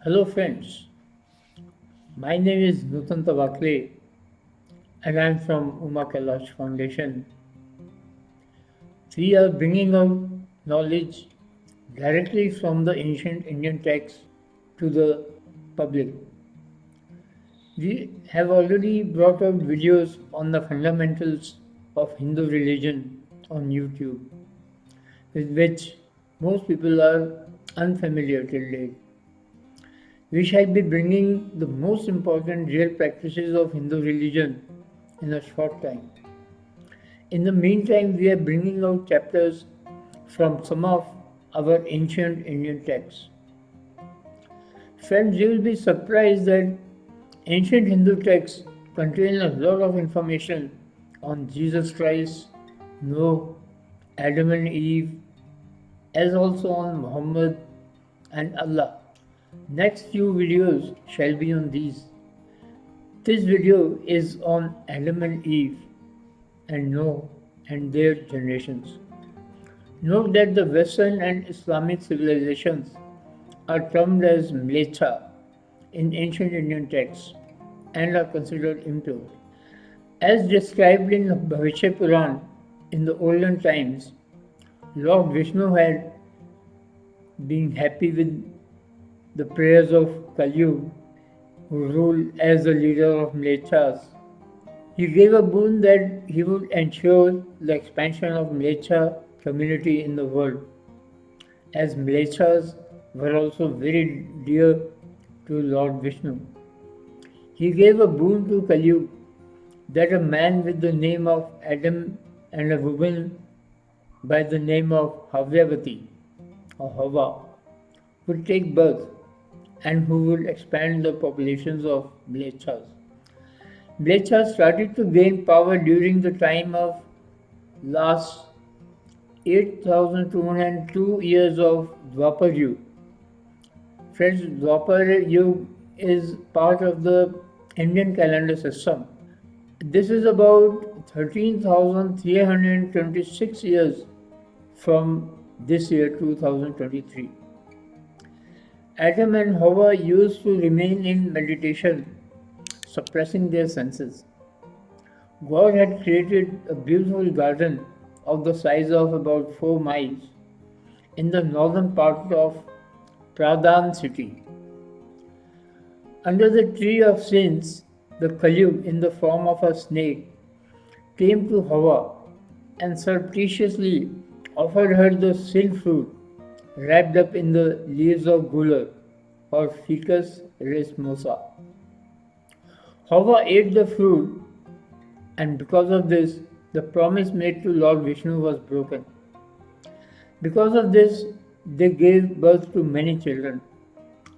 Hello friends, my name is Nutan Tawakley and I am from Uma Kailash Foundation. We are bringing out knowledge directly from the ancient Indian texts to the public. We have already brought out videos on the fundamentals of Hindu religion on YouTube, with which most people are unfamiliar till date. We shall be bringing the most important real practices of Hindu religion in a short time. In the meantime, we are bringing out chapters from some of our ancient Indian texts. Friends, you will be surprised that ancient Hindu texts contain a lot of information on Jesus Christ, Noah, Adam and Eve, as also on Muhammad and Allah. Next few videos shall be on these. This video is on Adam and Eve and Noah and their generations. Note that the Western and Islamic civilizations are termed as mlecha in ancient Indian texts and are considered impure. As described in the Bhavishya Puran in the olden times, Lord Vishnu had been happy with the prayers of Kalyu, who ruled as the leader of mlechas. He gave a boon that he would ensure the expansion of mlecha community in the world, as mlechas were also very dear to Lord Vishnu. He gave a boon to Kalyu that a man with the name of Adam and a woman by the name of Havyavati or Hava would take birth and who would expand the populations of mlechas. Mlechas started to gain power during the time of last 8,202 years of Dwapar Yuga. Friends, Dwapar Yuga is part of the Indian calendar system. This is about 13,326 years from this year 2023. Adam and Hawa used to remain in meditation, suppressing their senses. God had created a beautiful garden of the size of about 4 miles in the northern part of Pradhan city. Under the tree of sins, the Kalyug in the form of a snake came to Hawa and surreptitiously offered her the sin fruit wrapped up in the leaves of gular or ficus resmosa. Hawa ate the fruit, and because of this, the promise made to Lord Vishnu was broken. Because of this, they gave birth to many children,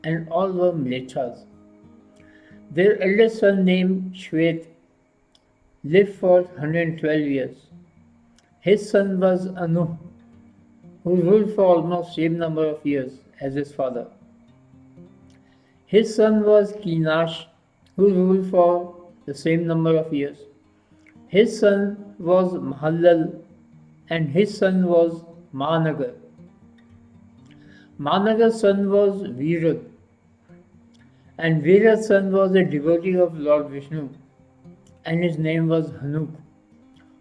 and all were mlechas. Their eldest son, named Shwet, lived for 112 years. His son was Anu, who ruled for almost same number of years as his father. His son was Kinash, who ruled for the same number of years. His son was Mahallal, and his son was Managar. Managar's son was Virad, and Virad's son was a devotee of Lord Vishnu, and his name was Hanuk.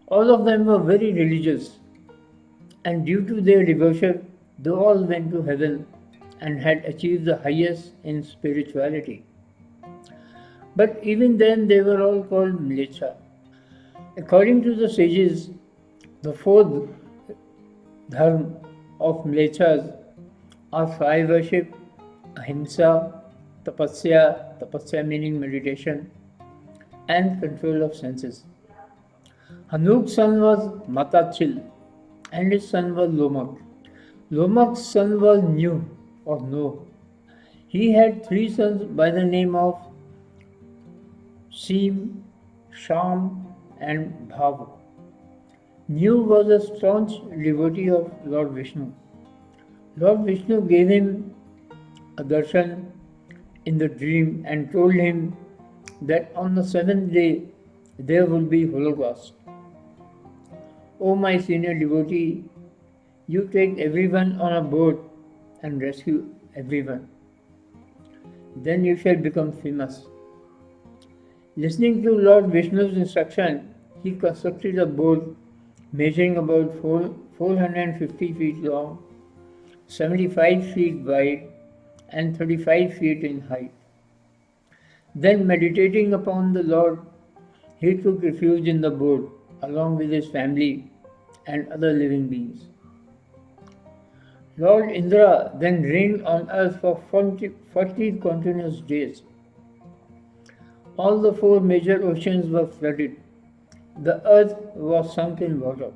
All of them were very religious, and due to their devotion, they all went to heaven and had achieved the highest in spirituality. But even then, they were all called Mlecha. According to the sages, the fourth dharma of Mlechas are fire worship, ahimsa, tapasya meaning meditation, and control of senses. Hanuk's son was Matachil, and his son was Lomak. Lomak's son was Nu or No. He had three sons by the name of Sim, Sham, and Bhav. Nu was a staunch devotee of Lord Vishnu. Lord Vishnu gave him a darshan in the dream and told him that on the seventh day there will be Holocaust. O my senior devotee, you take everyone on a boat and rescue everyone. then you shall become famous. Listening to Lord Vishnu's instruction, he constructed a boat measuring about 450 feet long, 75 feet wide, and 35 feet in height. Then, meditating upon the Lord, he took refuge in the boat along with his family and other living beings. Lord Indra then reigned on earth for 40 continuous days. All the four major oceans were flooded. The earth was sunk in water.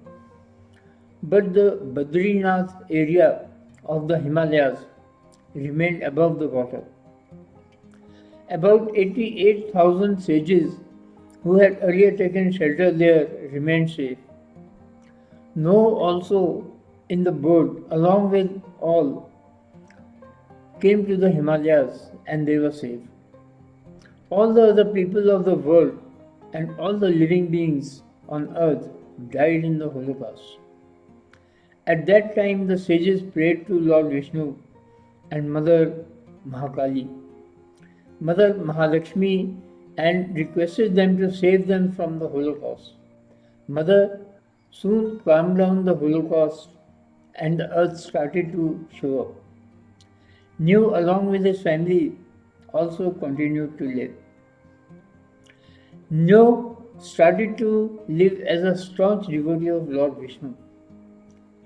But the Badrinath area of the Himalayas remained above the water. About 88,000 sages who had earlier taken shelter there remained safe. Noah also in the boat, along with all, came to the Himalayas and they were safe. All the other people of the world and all the living beings on earth died in the Holocaust. At that time, the sages prayed to Lord Vishnu and Mother Mahakali, Mother Mahalakshmi, and requested them to save them from the Holocaust. Mother soon calmed down the Holocaust and the earth started to show up. Nu, along with his family, also continued to live. Nu started to live as a staunch devotee of Lord Vishnu,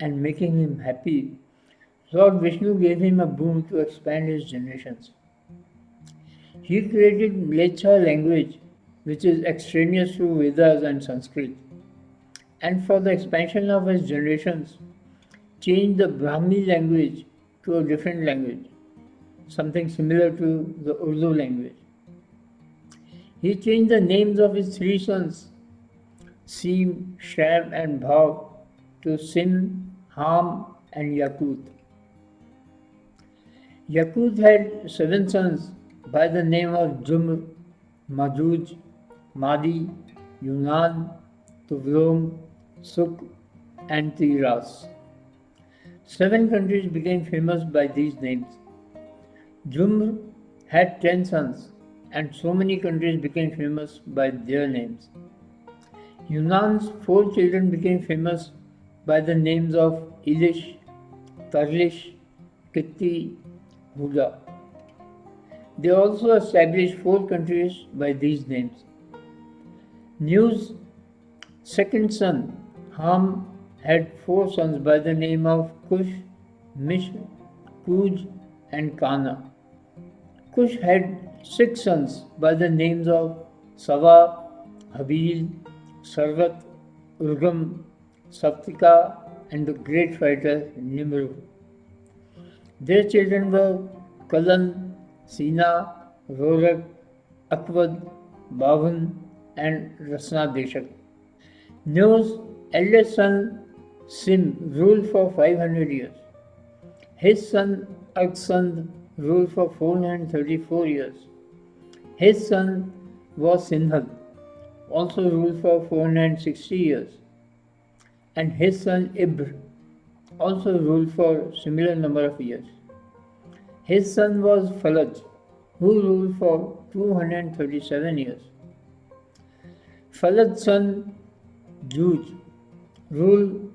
and making him happy, Lord Vishnu gave him a boon to expand his generations. He created Mlecha language, which is extraneous to Vedas and Sanskrit, and for the expansion of his generations, changed the Brahmi language to a different language, something similar to the Urdu language. He changed the names of his three sons, Sim, Sham, and Bhav, to Sin, Ham, and Yakut. Yakut had 7 sons by the name of Jumr, Majuj, Madi, Yunan, Tuvlom, Suk, and Tiras. 7 countries became famous by these names. Jumr had 10 sons, and so many countries became famous by their names. Yunan's 4 children became famous by the names of Ilish, Tarlish, Kitti, Huda. They also established 4 countries by these names. Nu's second son, Ham, had 4 sons by the name of Kush, Mish, Kuj, and Kana. Kush had 6 sons by the names of Sava, Habil, Sarvat, Urgam, Saptika, and the great fighter Nimru. Their children were Kalan, Sina, Rorak, Akvad, Bhavan, and Rasna Deshak. Nu's eldest son Sim ruled for 500 years. His son Aksand ruled for 434 years. His son was Sinhad, also ruled for 460 years. And his son Ibr also ruled for similar number of years. His son was Falaj, who ruled for 237 years. Falaj's son Juj ruled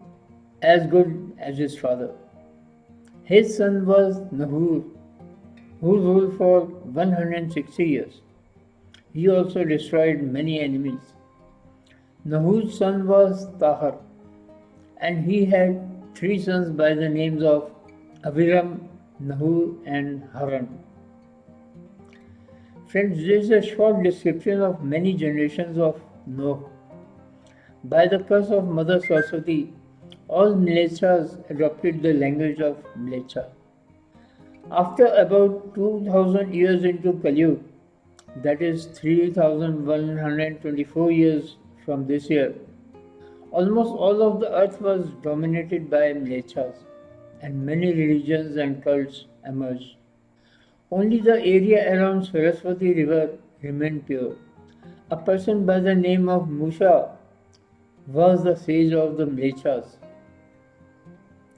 as good as his father. His son was Nahur, who ruled for 160 years. He also destroyed many enemies. Nahur's son was Tahar, and he had 3 sons by the names of Aviram, Nahur, and Haran. Friends, this is a short description of many generations of Noah. By the curse of Mother Saraswati, all Mlechas adopted the language of Mlecha. After about 2000 years into Kali, that is 3124 years from this year, almost all of the earth was dominated by Mlechas, and many religions and cults emerged. Only the area around Saraswati river remained pure. A person by the name of Musha was the sage of the Mlechas,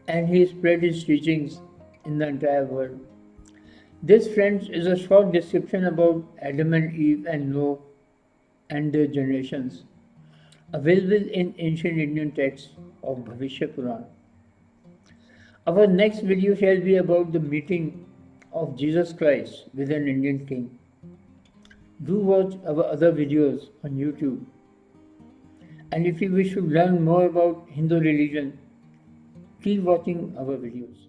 and he spread his teachings in the entire world. This, friends, is a short description about Adam and Eve and Noah and their generations, available in ancient Indian texts of Bhavishya Puran. Our next video shall be about the meeting of Jesus Christ with an Indian king. Do watch our other videos on YouTube. And if you wish to learn more about Hindu religion, keep watching our videos.